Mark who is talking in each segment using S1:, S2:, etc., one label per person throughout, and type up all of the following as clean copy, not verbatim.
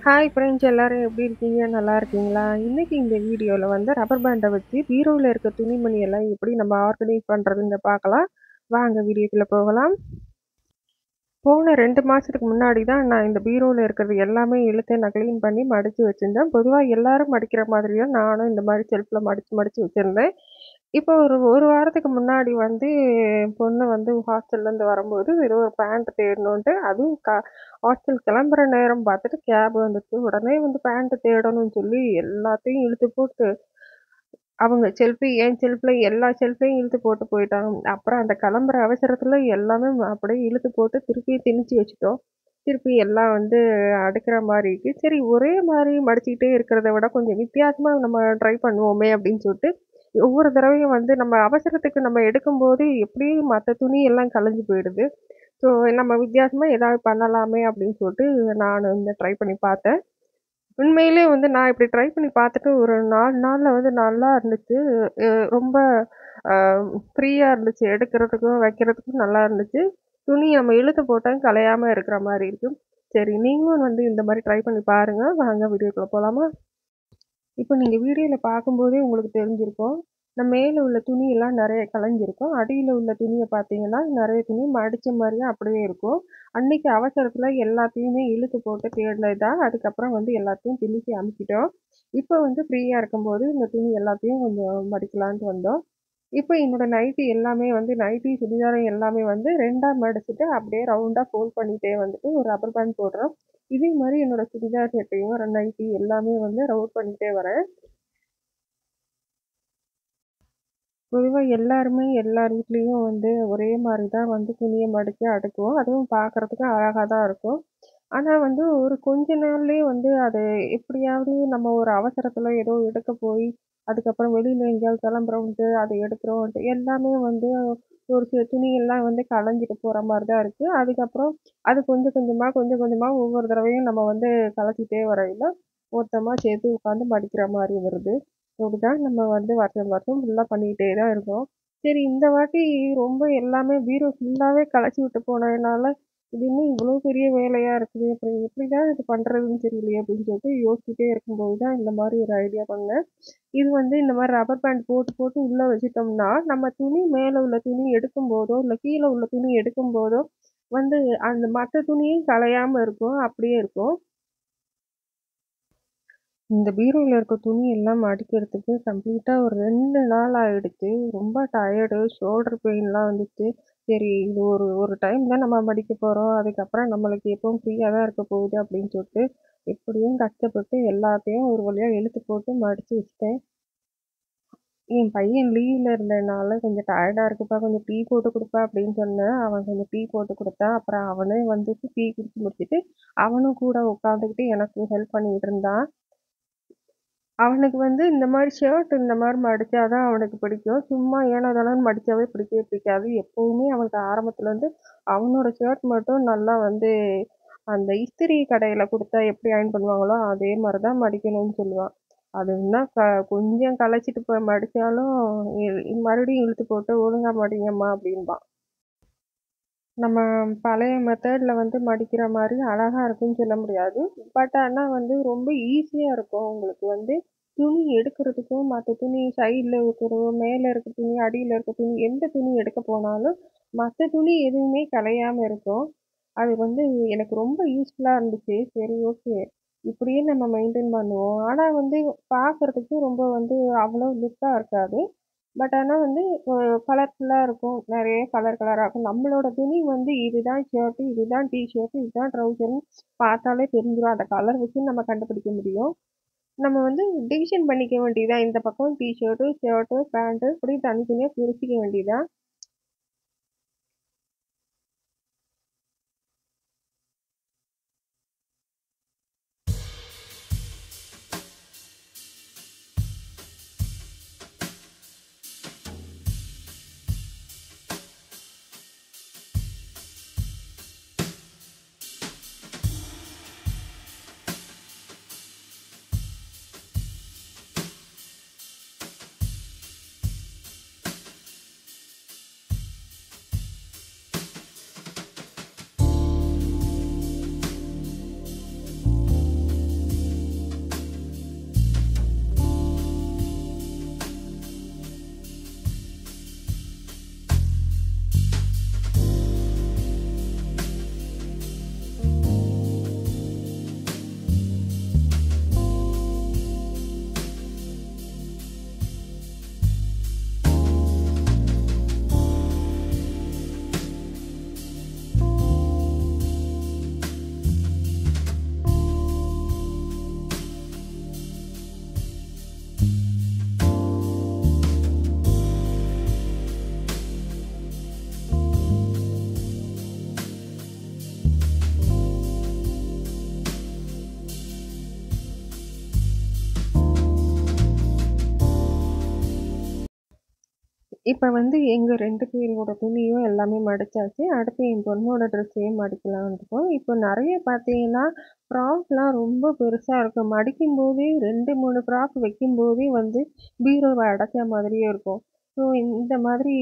S1: Hi friends எல்லாரும் எப்படி இருக்கீங்க? நல்லா இருக்கீங்களா? இன்னைக்கு இந்த வீடியோல வந்து ரப்பர் பேண்ட வச்சு பீரோல இருக்க துணிமணி எல்லாம் எப்படி நம்ம ஆர்கனைஸ் பண்றதுன்னு பார்க்கலாம். வாங்க வீடியோக்குள்ள போகலாம். போன 2 மாசத்துக்கு முன்னாடி தான் நான் இந்த பீரோல இருக்கிறது எல்லாமே இழுத்து நான் கிளீன் பண்ணி மடிச்சு வச்சிருந்தேன். பொதுவா எல்லாரும் மடிக்கிற மாதிரி தான் நானும் இந்த மாதிரி ஷெல்ஃப்ல மடிச்சு மடிச்சு வச்சிருந்தேன். இப்போ ஒரு வாரத்துக்கு முன்னாடி வந்து என் பொண்ணு வந்து ஹாஸ்டல்லேருந்து வரும்போது ஏதோ ஒரு பேண்ட் தேடணுன்ட்டு அதுவும் ஹாஸ்டல் கிளம்புற நேரம் பார்த்துட்டு கேப் வந்துச்சு. உடனே வந்து பேண்ட் தேடணும்னு சொல்லி எல்லாத்தையும் இழுத்து போட்டு அவங்க என் ஷெல்ஃப்ல எல்லா ஷெல்ஃப்லயும் இழுத்து போட்டு போயிட்டாங்க. அப்புறம் அந்த கிளம்புற அவசரத்துல எல்லாமே அப்படியே இழுத்து போட்டு திருப்பி திணிச்சு வச்சுட்டோம். திருப்பி எல்லாம் வந்து அடுக்குற மாரி இருக்கு. சரி ஒரே மாரி மடிச்சுக்கிட்டே இருக்கிறத விட கொஞ்சம் வித்தியாசமா நம்ம ட்ரை பண்ணுவோமே அப்படின்னு சொல்லிட்டு, ஒவ்வொரு தடவையும் வந்து நம்ம அவசரத்துக்கு நம்ம எடுக்கும்போது எப்படியும் மத்த துணி எல்லாம் கலைஞ்சு போயிடுது. ஸோ நம்ம வித்தியாசமா ஏதாவது பண்ணலாமே அப்படின்னு சொல்லிட்டு நானு வந்து ட்ரை பண்ணி பார்த்தேன். உண்மையிலே வந்து நான் இப்படி ட்ரை பண்ணி பார்த்துட்டு ஒரு 4 நாள்ல வந்து நல்லா இருந்துச்சு. அ ரொம்ப அ ஃப்ரீயா இருந்துச்சு. எடுக்கிறதுக்கும், வைக்கிறதுக்கும் நல்லா இருந்துச்சு. துணி நம்ம இழுத்து போட்டா கலையாம இருக்கிற மாரி இருக்கு. சரி நீங்களும் வந்து இந்த மாரி ட்ரை பண்ணி பாருங்க. வாங்க வீடியோக்குள்ள போலாமா? இப்போ நீங்க வீடியோல பார்க்கும்போதே உங்களுக்கு தெரிஞ்சிருக்கும். மேல உள்ள துணியெல்லாம் நெறைய கலைஞ்சிருக்கும். அடியில உள்ள துணிய பார்த்தீங்கன்னா, நெறைய துணி மடிச்ச மாரியே அப்படியே இருக்கும். அன்னைக்கு அவசரத்துல எல்லாத்தையுமே இழுத்து போட்டு தேடினது தான். அதுக்கப்புறம் வந்து எல்லாத்தையும் திணிச்சு அமுக்கிட்டோம். இப்போ வந்து ஃப்ரீயா இருக்கும்போது இந்த துணி எல்லாத்தையும் கொஞ்சம் மடிக்கலான்ட்டு வந்தோம். இப்போ என்னோட நைட்டி எல்லாமே வந்து நைட்டி, சுடிதாரும் எல்லாமே வந்து 2ஆ மடிச்சுட்டு அப்படியே ரவுண்டா ஃபோல்ட் பண்ணிட்டே வந்துட்டு ஒரு ரப்பர் பேண்ட் போடுறோம். இதே மாரி என்னோட சுடிதார் செட்டையும், நைட்டி எல்லாமே வந்து ரவுண்ட் பண்ணிட்டே வரேன். பொதுவா எல்லாருமே எல்லார் வீட்லயும் வந்து ஒரே மாரி தான் வந்து துணிய மடிச்சு அடுக்குவோம். அதுவும் பார்க்கறதுக்கு அழகா தான் இருக்கும். ஆனா வந்து ஒரு கொஞ்ச நாள்லயே வந்து அது எப்படியாவது நம்ம ஒரு அவசரத்துல ஏதோ எடுக்க போய், அதுக்கப்புறம் வெளியில எங்கேயாவது கிளம்புறோம்ன்ட்டு அத எடுக்கிறோம்ன்ட்டு எல்லாமே வந்து ஒரு சில துணியெல்லாம் வந்து கலைஞ்சிட்டு போற மாரி தான் இருக்கு. அதுக்கப்புறம் அது கொஞ்சம் கொஞ்சமா ஒவ்வொரு தடவையும் நம்ம வந்து கழட்டிட்டே வரையில, மொத்தமா சேர்த்து உட்காந்து மடிக்கிற மாரி வருது. இப்படிதான் நம்ம வந்து வருஷம் வருஷம் ஃபுல்லா பண்ணிக்கிட்டே தான் இருக்கோம். சரி இந்த வாட்டி ரொம்ப எல்லாமே பீரோ ஃபுல்லாவே கலச்சி விட்டு போனதுனால, இது என்ன இவ்வளோ பெரிய வேலையா இருக்குது. அப்புறம் எப்படிதான் இது பண்றதுன்னு தெரியலையே அப்படின்னு சொல்லிட்டு யோசிச்சுட்டே இருக்கும்போது தான் இந்த மாரி ஒரு ஐடியா பண்ணேன். இது வந்து இந்த மாரி ரப்பர் பேண்ட் போட்டு போட்டு உள்ள வச்சுட்டோம்னா, நம்ம துணி மேல உள்ள துணி எடுக்கும்போதோ, இல்ல கீழ உள்ள துணி எடுக்கும்போதோ வந்து அந்த மத்த துணியும் கலையாம இருக்கும். அப்படியே இருக்கும். இந்த பீரோல இருக்க துணி எல்லாம் மடிக்கிறதுக்கு கம்ப்ளீட்டா ஒரு 2 நாள் ஆயிடுச்சு. ரொம்ப டயர்டு, ஷோல்டர் பெயின்லாம் வந்துச்சு. சரி இது ஒரு ஒரு டைம் தான் நம்ம மடிக்க போறோம். அதுக்கப்புறம் நம்மளுக்கு எப்பவும் ஃப்ரீயா தான் இருக்க போகுது அப்படின்னு சொல்லிட்டு, எப்படியும் கஷ்டப்பட்டு எல்லாத்தையும் ஒரு வழியா இழுத்து போட்டு மடிச்சு வச்சுட்டேன். என் பையன் லீவ்ல இருந்ததுனால கொஞ்சம் டயர்டா இருக்குப்பா, கொஞ்சம் டீ போட்டு குடுப்பா அப்படின்னு சொன்னேன். அவன் கொஞ்சம் டீ போட்டு குடுத்தான். அப்புறம் அவனே வந்துட்டு டீ குடிச்சு முடிச்சுட்டு, அவனும் கூட உட்காந்துக்கிட்டு எனக்கு ஹெல்ப் பண்ணிட்டு இருந்தான். அவனுக்கு வந்து இந்த மாரி ஷர்ட் இந்த மாரி மடிச்சா தான் அவனுக்கு பிடிக்கும். சும்மா ஏனோ தானோன்னு மடிச்சாவே பிடிக்கவே பிடிக்காது. எப்பவுமே அவனுக்கு ஆரம்பத்துலருந்து அவனோட ஷர்ட் மட்டும் நல்லா வந்து அந்த இஸ்திரி கடையில குடுத்தா எப்படி அயர்ன் பண்ணுவாங்களோ, அதே மாரி தான் மடிக்கணும்னு சொல்லுவான். அது இன்னும் கொஞ்சம் கழச்சிட்டு போய் மடிச்சாலும், மறுபடியும் இழுத்து போட்டு ஒழுங்கா மடிங்கம்மா அப்படிம்பான். நம்ம பழைய மெத்தட்ல வந்து மடிக்கிற மாரி அழகா இருக்குன்னு சொல்ல முடியாது. பட் ஆனா வந்து ரொம்ப ஈஸியா இருக்கும். உங்களுக்கு வந்து துணி எடுக்கிறதுக்கும், மத்த துணி சைடுல இருக்கிறதோ, மேல இருக்க துணி, அடியில இருக்க துணி, எந்த துணி எடுக்க போனாலும், மத்த துணி எதுவுமே கலையாம இருக்கும். அது வந்து எனக்கு ரொம்ப யூஸ்ஃபுல்லா இருந்துச்சு. சரி ஓகே. இப்படியே நம்ம மெயின்டெயின் பண்ணுவோம். ஆனா வந்து பார்க்கறதுக்கு ரொம்ப வந்து அவ்வளோ லுக்கா இருக்காது. பட் ஆனா வந்து கலர்ஃபுல்லா இருக்கும். நெறைய கலர் கலரா இருக்கும். நம்மளோட துணி வந்து இதுதான் ஷர்ட், இதுதான் டீ ஷர்ட், இதுதான் ட்ரவுசர்ன்னு பார்த்தாலே தெரிஞ்சிரும். அந்த கலர் வச்சு நம்ம கண்டுபிடிக்க முடியும். நம்ம வந்து டிவிஷன் பண்ணிக்க வேண்டியது தான். இந்த பக்கம் டீ ஷர்ட்டு, ஷர்ட்டு, பேண்ட் இப்படி தனித்தனியா பிரிச்சுக்க வேண்டியது தான். இப்ப வந்து எங்க 2 பேரோட துணியும் எல்லாமே மடிச்சாச்சு. அடுத்து என் பொண்ணோட ட்ரெஸ்ஸையும் மடிக்கலாம்ன்னு இருக்கோம். இப்போ நெறைய பார்த்தீங்கன்னா, ஃப்ராக்லாம் ரொம்ப பெருசா இருக்கும். மடிக்கும்போதே 2, 3 ஃப்ராக் வைக்கும்போதே வந்து பீரோவ அடைச்ச மாதிரியே இருக்கும். ஸோ இந்த மாதிரி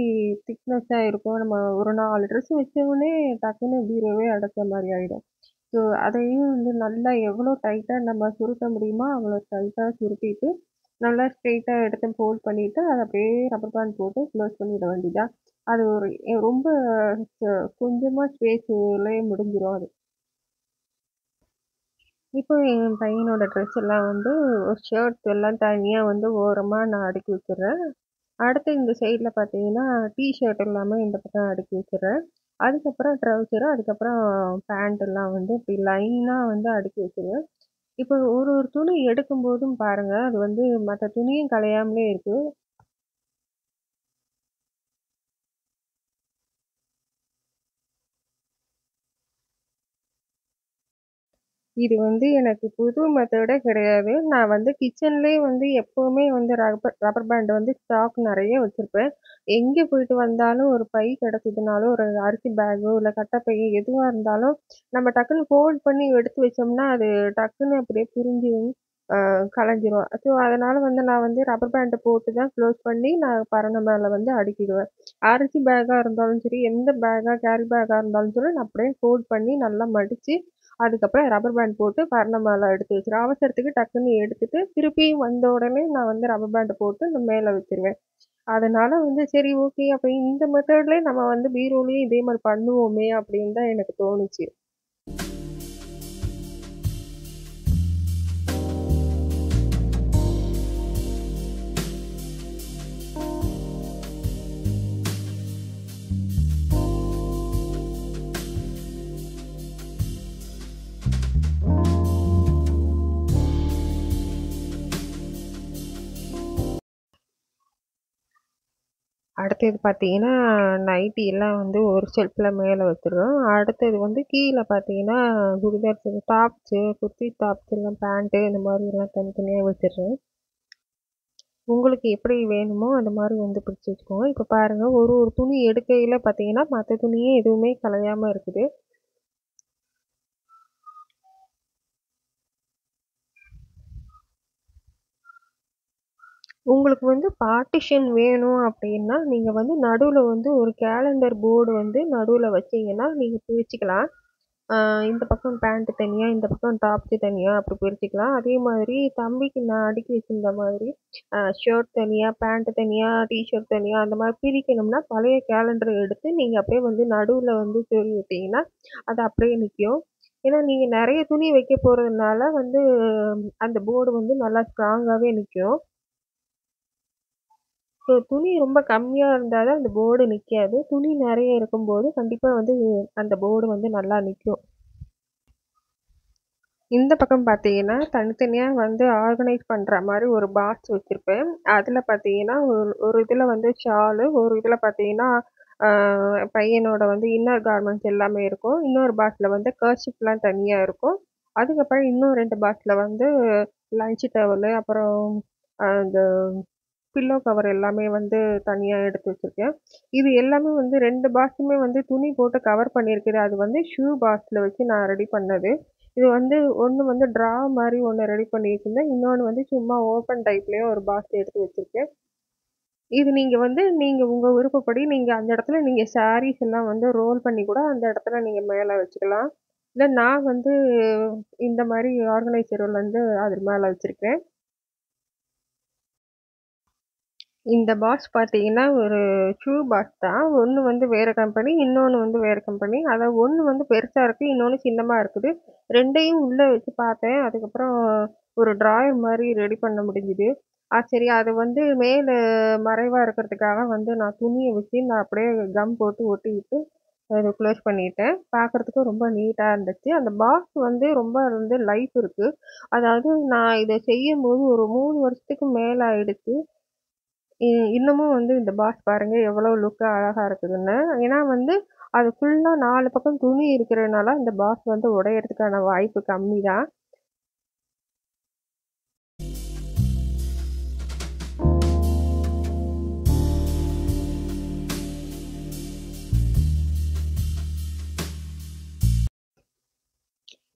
S1: திக்னெஸ்ஸா இருக்கும். நம்ம ஒரு 4 ட்ரெஸ் வச்சோனே டக்குன்னு பீரோவே அடைச்ச மாரி ஆயிடும். ஸோ அதையும் வந்து நல்லா எவ்வளோ டைட்டா நம்ம சுருட்ட முடியுமோ, அவ்வளோ டைட்டா சுருட்டிட்டு, நல்லா ஸ்ட்ரெயிட்டா எடுத்து ஃபோல்ட் பண்ணிட்டு, அத அப்படியே ரப்பர் பேண்ட் போட்டு க்ளோஸ் பண்ணிட வேண்டியதுதான். அது ஒரு ரொம்ப கொஞ்சமா ஸ்பேஸ்லயே முடிஞ்சிரும் அது. இப்போ என் பையனோட ட்ரெஸ் எல்லாம் வந்து ஒரு ஷர்ட் எல்லாம் தனியா வந்து ஓரமா நான் அடுக்கி வச்சுடுறேன். அடுத்து இந்த சைடுல பார்த்தீங்கன்னா, டீ ஷர்ட் எல்லாமே இந்த பக்கம் அடுக்கி வச்சுடுறேன். அதுக்கப்புறம் ட்ரவுசரு, அதுக்கப்புறம் பேண்ட் எல்லாம் வந்து இப்படி லைனா வந்து அடுக்கி வச்சுருவேன். இப்போ ஒரு ஒரு துணி எடுக்கும்போதும் பாருங்க, அது வந்து மத்த துணியும் கலையாமலே இருக்கு. இது வந்து எனக்கு புது மெத்தடே கிடையாது. நான் வந்து கிச்சன்லயே வந்து எப்பவுமே வந்து ரப்பர் ரப்பர் பேண்ட் வந்து ஸ்டாக் நெறைய வச்சிருப்பேன். எங்கே போயிட்டு வந்தாலும் ஒரு பை கிடைச்சதுனாலும், ஒரு அரிசி பேக்கோ, இல்ல கட்டப்பை எதுவா இருந்தாலும், நம்ம டக்குன்னு ஃபோல்ட் பண்ணி எடுத்து வச்சோம்னா, அது டக்குன்னு அப்படியே பிரிஞ்சு கலைஞ்சிரும். ஸோ அதனால வந்து நான் வந்து ரப்பர் பேண்ட் போட்டு தான் க்ளோஸ் பண்ணி நான் பரண மேல வந்து அடுக்கிடுவேன். அரிசி பேக்கா இருந்தாலும் சரி, எந்த பேக்கா கேரி பேக்கா இருந்தாலும் சரி, நான் அப்படியே ஃபோல்ட் பண்ணி நல்லா மடிச்சு, அதுக்கப்புறம் ரப்பர் பேண்ட் போட்டு பரண மேல எடுத்து வச்சுருவேன். அவசரத்துக்கு டக்குன்னு எடுத்துட்டு, திருப்பியும் வந்த உடனே நான் வந்து ரப்பர் பேண்ட் போட்டு நான் மேல வச்சுருவேன். அதனால வந்து சரி ஓகே. அப்ப இந்த மெத்தட்லயே நம்ம வந்து பீரோலயும் இதே மாரி பண்ணுவோமே அப்படின்னு தான் எனக்கு தோணுச்சு. அடுத்தது பார்த்தீங்கன்னா, நைட்டி எல்லாம் வந்து ஒரு ஷெல்ஃப்ல மேல வச்சுருவேன். அடுத்தது வந்து கீழ பார்த்தீங்கன்னா, சுடிதார்ஸ் டாப்ஸு, குர்த்தி டாப்ஸ் எல்லாம் பேண்ட்டு இந்த மாரி எல்லாம் தனித்தனியா வச்சுடுறேன். உங்களுக்கு எப்படி வேணுமோ அந்த மாரி வந்து பிரிச்சு வச்சுக்கோங்க. இப்ப பாருங்க ஒரு ஒரு துணி எடுக்கையில பார்த்தீங்கன்னா, மத்த துணியே எதுவுமே கலையாம இருக்குது. உங்களுக்கு வந்து பார்ட்டிஷன் வேணும் அப்படின்னா, நீங்க வந்து நடுவுல வந்து ஒரு கேலண்டர் போர்டு வந்து நடுவுல வச்சீங்கன்னா, நீங்க பிரிச்சுக்கலாம். ஆ இந்த பக்கம் பேண்ட் தனியா, இந்த பக்கம் டாப்ஸ் தனியா அப்படி பிரிச்சுக்கலாம். அதே மாதிரி தம்பிக்கு நான் அடுக்கி வச்சிருந்த மாதிரி ஷர்ட் தனியா, பேண்ட் தனியா, டீ ஷர்ட் தனியா அந்த மாதிரி பிரிக்கணும்னா, பழைய கேலண்டர் எடுத்து நீங்க அப்படியே வந்து நடுவுல வந்து சொருவி விட்டீங்கன்னா, அது அப்படியே நிக்கும். ஏன்னா நீங்க நெறைய துணி வைக்க போறதுனால வந்து அந்த போர்டு வந்து நல்லா ஸ்ட்ராங்காவே நிக்கும். ஸோ துணி ரொம்ப கம்மியா இருந்தா தான் அந்த போர்டு நிக்காது. துணி நெறைய இருக்கும்போது கண்டிப்பா வந்து அந்த போர்டு வந்து நல்லா நிக்கும். இந்த பக்கம் பார்த்தீங்கன்னா, தனித்தனியா வந்து ஆர்கனைஸ் பண்ற மாரி ஒரு பாக்ஸ் வச்சிருப்பேன். அதுல பார்த்தீங்கன்னா, ஒரு ஒரு இதுல வந்து ஷாலு, ஒரு இதுல பார்த்தீங்கன்னா, ஆ பையனோட வந்து இன்னர் கார்மெண்ட்ஸ் எல்லாமே இருக்கும். இன்னொரு பாக்ஸ்ல வந்து கர்ச்சீஃப்லாம் தனியா இருக்கும். அதுக்கப்புறம் இன்னும் 2 பாக்ஸ்ல வந்து லஞ்ச் டவலு, அப்புறம் இந்த பில்லோ கவர் எல்லாமே வந்து தனியா எடுத்து வச்சிருக்கேன். இது எல்லாமே வந்து 2 பாக்ஸுமே வந்து துணி போட்டு கவர் பண்ணியிருக்குது. அது வந்து ஷூ பாக்ஸ்ல வச்சு நான் ரெடி பண்ணது. இது வந்து ஒண்ணு வந்து ட்ரா மாரி ஒண்ணு ரெடி பண்ணி வச்சிருந்தேன். இன்னொன்னு வந்து சும்மா ஓப்பன் டைப்லயே ஒரு பாக்ஸ் எடுத்து வச்சிருக்கேன். இது நீங்க உங்க விருப்பப்படி நீங்க அந்த இடத்துல நீங்க சாரீஸ் எல்லாம் வந்து ரோல் பண்ணி கூட அந்த இடத்துல நீங்க மேல வச்சுக்கலாம். இல்ல நான் வந்து இந்த மாரி ஆர்கனைசர் வந்து அது மேல வச்சிருக்கேன். இந்த பாக்ஸ் பார்த்தீங்கன்னா, ஒரு ஷூ பாக்ஸ் தான். ஒண்ணு வந்து வேற கம்பெனி, இன்னொன்னு வந்து வேற கம்பெனி. அதான் ஒண்ணு வந்து பெருசா இருக்கு, இன்னொன்னு சின்னமா இருக்குது. 2யும் உள்ள வச்சு பார்த்தேன். அதுக்கப்புறம் ஒரு ட்ராயர் மாரி ரெடி பண்ண முடிஞ்சுது. சரி அத வந்து மேல மறைவா இருக்கிறதுக்காக வந்து நான் துணிய வச்சு நான் அப்படியே கம் போட்டு ஒட்டிவிட்டு அத க்ளோஸ் பண்ணிட்டேன். பார்க்கறதுக்கு ரொம்ப நீட்டா இருந்துச்சு. அந்த பாக்ஸ் வந்து ரொம்ப வந்து லைஃப் இருக்கு. அதாவது நான் இத செய்யும்போது ஒரு 3 வருஷத்துக்கு மேல ஆயிடுச்சு. இன்னமும் வந்து இந்த பாக்ஸ் பாருங்க எவ்வளோ லுக்கா அழகா இருக்குதுன்னு. ஏன்னா வந்து அது ஃபுல்லா 4 பக்கம் துணி இருக்கிறதுனால அந்த பாக்ஸ் வந்து உடையறதுக்கான வாய்ப்பு கம்மி தான்.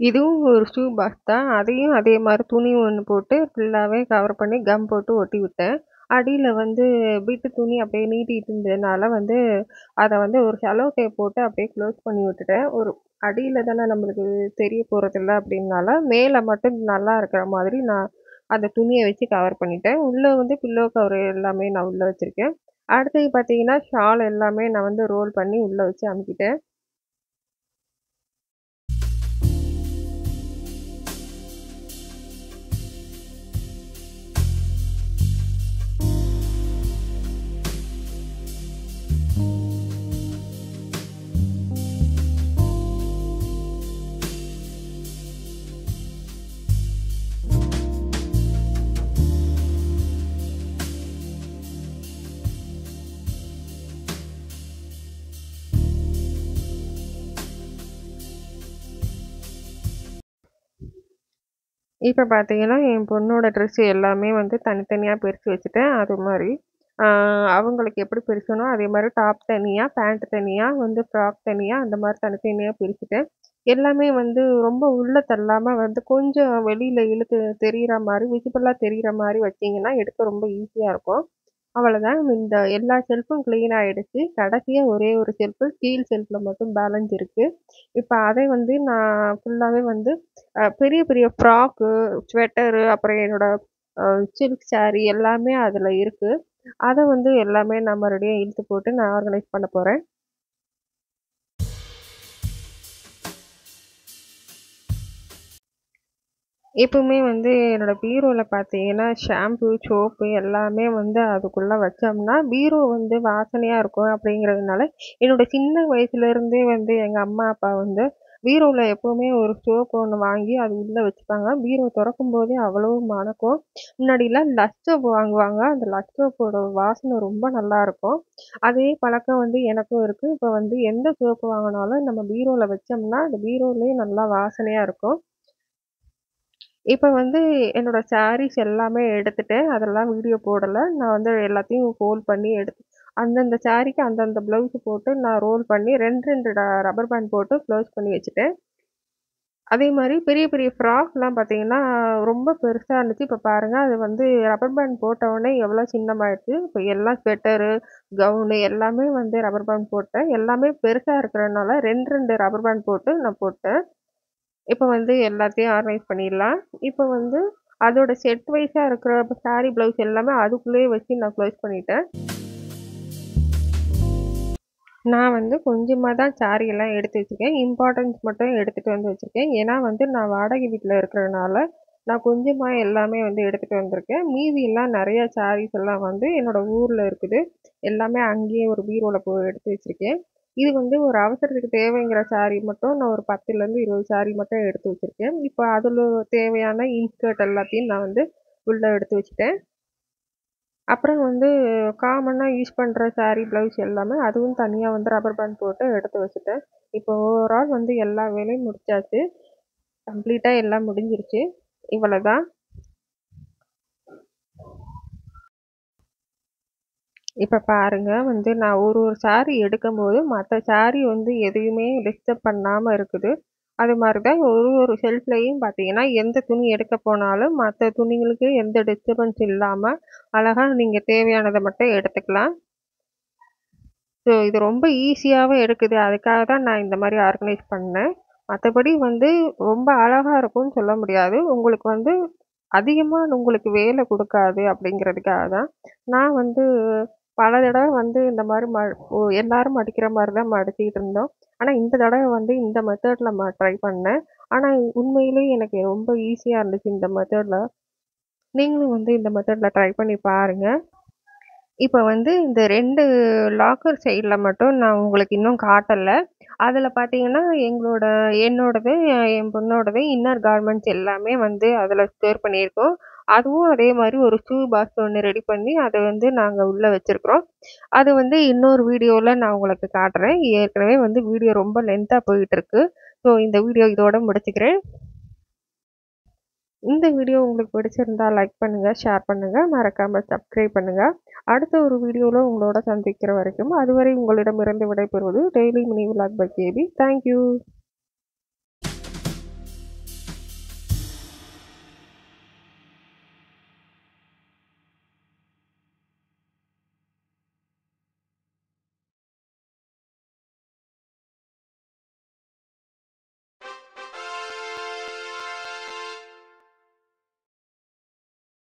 S1: இதுவும் ஒரு ஷூ பாக்ஸ் தான். அதையும் அதே மாரி துணி ஒண்ணு போட்டு ஃபுல்லாவே கவர் பண்ணி கம் போட்டு ஒட்டி விட்டேன். அடியில வந்து பிட்டு துணி அப்படியே நீட்டிட்டு இருந்ததுனால வந்து, அத வந்து ஒரு செல்லோ டேப் போட்டு அப்படியே க்ளோஸ் பண்ணி விட்டுட்டேன். ஒரு அடியில தானே நம்மளுக்கு தெரிய போறதில்ல அப்படின்னால, மேல மட்டும் நல்லா இருக்கிற மாதிரி நான் அந்த துணிய வச்சு கவர் பண்ணிட்டேன். உள்ள வந்து பில்லோ கவர் எல்லாமே நான் உள்ள வச்சிருக்கேன். அடுத்தது பார்த்தீங்கன்னா, ஷால் எல்லாமே நான் வந்து ரோல் பண்ணி உள்ள வச்சு அமுக்கிட்டேன். இப்ப பார்த்தீங்கன்னா, என் பொண்ணோட ட்ரெஸ் எல்லாமே வந்து தனித்தனியா பிரிச்சு வச்சுட்டேன். அது மாரி ஆ அவங்களுக்கு எப்படி பிரிச்சனோ, அதே மாரி டாப் தனியா, பேண்ட் தனியா, வந்து ஃப்ராக் தனியா, அந்த மாரி தனித்தனியா பிரிச்சுட்டேன். எல்லாமே வந்து ரொம்ப உள்ள தள்ளாம வந்து கொஞ்சம் வெளியில இழுத்து தெரியிற மாரி, விசிபிளா தெரியிற மாரி வச்சீங்கன்னா, எடுக்க ரொம்ப ஈஸியா இருக்கும். அவ்வளதான். இந்த எல்லா ஷெல்ஃபும் கிளீன் ஆயிடுச்சு. கடைசியா ஒரே ஒரு ஷெல்ஃபு கீழ் ஷெல்ஃப்ல மட்டும் பேலன்ஸ் இருக்கு. இப்ப அதை வந்து நான் ஃபுல்லாவே வந்து பெரிய பெரிய ஃப்ராக்கு, ஸ்வெட்டரு, அப்புறம் என்னோட சில்க் சாரி எல்லாமே அதுல இருக்கு. அத வந்து எல்லாமே நான் மறுபடியும் இழுத்து போட்டு நான் ஆர்கனைஸ் பண்ண போறேன். எப்பவுமே வந்து என்னோட பீரோல பார்த்தீங்கன்னா, ஷாம்பு, சோப்பு எல்லாமே வந்து அதுக்குள்ள வச்சோம்னா, பீரோ வந்து வாசனையா இருக்கும் அப்படிங்கிறதுனால, என்னோட சின்ன வயசுலேருந்தே வந்து எங்க அம்மா, அப்பா வந்து பீரோல எப்பவுமே ஒரு சோப்பு ஒண்ணு வாங்கி அது உள்ள வச்சுப்பாங்க. பீரோ தொறக்கும்போதே அவ்வளோ மணக்கும். முன்னாடிலாம் லக்ஸ் சோப் வாங்குவாங்க. அந்த லக்ஸ் சோப்போட வாசனை ரொம்ப நல்லாருக்கும். அதே பழக்கம் வந்து எனக்கும் இருக்கு. இப்ப வந்து எந்த சோப்பு வாங்குனாலும் நம்ம பீரோல வச்சோம்னா, அந்த பீரோலயே நல்லா வாசனையா இருக்கும். இப்ப வந்து என்னோட சாரீஸ் எல்லாமே எடுத்துட்டேன். அதெல்லாம் வீடியோ போடல. நான் வந்து எல்லாத்தையும் ஃபோல்ட் பண்ணி அந்தந்த சாரீக்கு அந்தந்த ப்ளவுஸ் போட்டு நான் ரோல் பண்ணி 2, 2 ரப்பர் பேண்ட் போட்டு க்ளோஸ் பண்ணி வச்சுட்டேன். அதே மாரி பெரிய பெரிய ஃப்ராக்லாம் பார்த்தீங்கன்னா, ரொம்ப பெருசா இருந்துச்சு. இப்ப பாருங்க அது வந்து ரப்பர் பேண்ட் போட்ட உடனே எவ்வளோ சின்னமாயிடுச்சு. இப்ப எல்லாம் ஸ்வெட்டரு, கவுனு எல்லாமே வந்து ரப்பர் பேண்ட் போட்டேன். எல்லாமே பெருசா இருக்கிறனால 2, 2 ரப்பர் பேண்ட் போட்டு நான் போட்டேன். இப்ப வந்து எல்லாத்தையும் ஆர்கனைஸ் பண்ணிடலாம். இப்ப வந்து அதோட செட் வைஸா இருக்கிற சாரி, ப்ளவுஸ் எல்லாமே அதுக்குள்ளேயே வச்சு நான் க்ளோஸ் பண்ணிட்டேன். நான் வந்து கொஞ்சமா தான் சாரி எல்லாம் எடுத்து வச்சிருக்கேன். இம்பார்ட்டன்ஸ் மட்டும் எடுத்துட்டு வந்து வச்சிருக்கேன். ஏன்னா வந்து நான் வாடகை வீட்ல இருக்கிறதுனால, நான் கொஞ்சமா எல்லாமே வந்து எடுத்துட்டு வந்திருக்கேன். மீதி எல்லாம் நெறைய சாரீஸ் எல்லாம் வந்து என்னோட ஊர்ல இருக்குது. எல்லாமே அங்கேயே ஒரு பீரோல எடுத்து வச்சிருக்கேன். இது வந்து ஒரு அவசரத்துக்கு தேவைங்கிற சாரி மட்டும் நான் ஒரு 10லேருந்து 20 சாரி மட்டும் எடுத்து வச்சிருக்கேன். இப்ப அதுல தேவையான இன்ஸ்கர்ட் எல்லாத்தையும் நான் வந்து உள்ள எடுத்து வச்சுட்டேன். அப்புறம் வந்து காமனா யூஸ் பண்ற சாரி, ப்ளவுஸ் எல்லாமே அதுவும் தனியா வந்து ரப்பர் பேண்ட் போட்டு எடுத்து வச்சுட்டேன். இப்போ ஓவரால் வந்து எல்லா வேலையும் முடிச்சாச்சு. கம்ப்ளீட்டா எல்லாம் முடிஞ்சிருச்சு. இவ்வளதான். இப்ப பாருங்க வந்து நான் ஒரு ஒரு சாரி எடுக்கும்போது, மத்த சாரி வந்து எதையுமே டிஸ்டர்ப் பண்ணாம இருக்குது. அது மாரி தான் ஒரு ஒரு ஷெல்ஃப்லயும் பார்த்தீங்கன்னா, எந்த துணி எடுக்க போனாலும் மத்த துணிங்களுக்கு எந்த டிஸ்டர்பன்ஸ் இல்லாம, அழகா நீங்க தேவையானத மட்டும் எடுத்துக்கலாம். ஸோ இது ரொம்ப ஈஸியாவே இருக்குது. அதுக்காக தான் நான் இந்த மாரி ஆர்கனைஸ் பண்ணேன். மத்தபடி வந்து ரொம்ப அழகா இருக்கும்னு சொல்ல முடியாது. உங்களுக்கு வந்து அதிகமா உங்களுக்கு வேலை குடுக்காது அப்படிங்கிறதுக்காக தான். நான் வந்து பல தடவ வந்து இந்த மாரி எல்லாரும் மடிக்கிற மாரி தான் மடிச்சுக்கிட்டு இருந்தோம். ஆனா இந்த தடவ வந்து இந்த மெத்தட்ல ட்ரை பண்ணேன். ஆனா உண்மையிலேயே எனக்கு ரொம்ப ஈஸியா இருந்துச்சு இந்த மெத்தட்ல. நீங்களும் வந்து இந்த மெத்தட்ல ட்ரை பண்ணி பாருங்க. இப்ப வந்து இந்த 2 லாக்கர் சைடுல மட்டும் நான் உங்களுக்கு இன்னும் காட்டல. அதுல பார்த்தீங்கன்னா, என்னோடது, என் பொண்ணோடது இன்னர் கார்மெண்ட்ஸ் எல்லாமே வந்து அதுல ஸ்டோர் பண்ணியிருக்கோம். அதுவும் அதே மாரி ஒரு ஷூ பாக்ஸ் ஒண்ணு ரெடி பண்ணி, அத வந்து நாங்க உள்ள வச்சிருக்கிறோம். அது வந்து இன்னொரு வீடியோல நான் உங்களுக்கு காட்டுறேன். ஏற்கனவே வந்து வீடியோ ரொம்ப லென்த்தா போயிட்டுருக்கு. ஸோ இந்த வீடியோ இதோட முடிச்சுக்கிறேன். இந்த வீடியோ உங்களுக்கு பிடிச்சிருந்தா லைக் பண்ணுங்க, ஷேர் பண்ணுங்க, மறக்காம சப்ஸ்கிரைப் பண்ணுங்க. அடுத்த ஒரு வீடியோல உங்களோட சந்திக்கிற வரைக்கும், அதுவரை உங்களிடமிருந்து விடைபெறுவது daily mini vlog by KP. Thank you.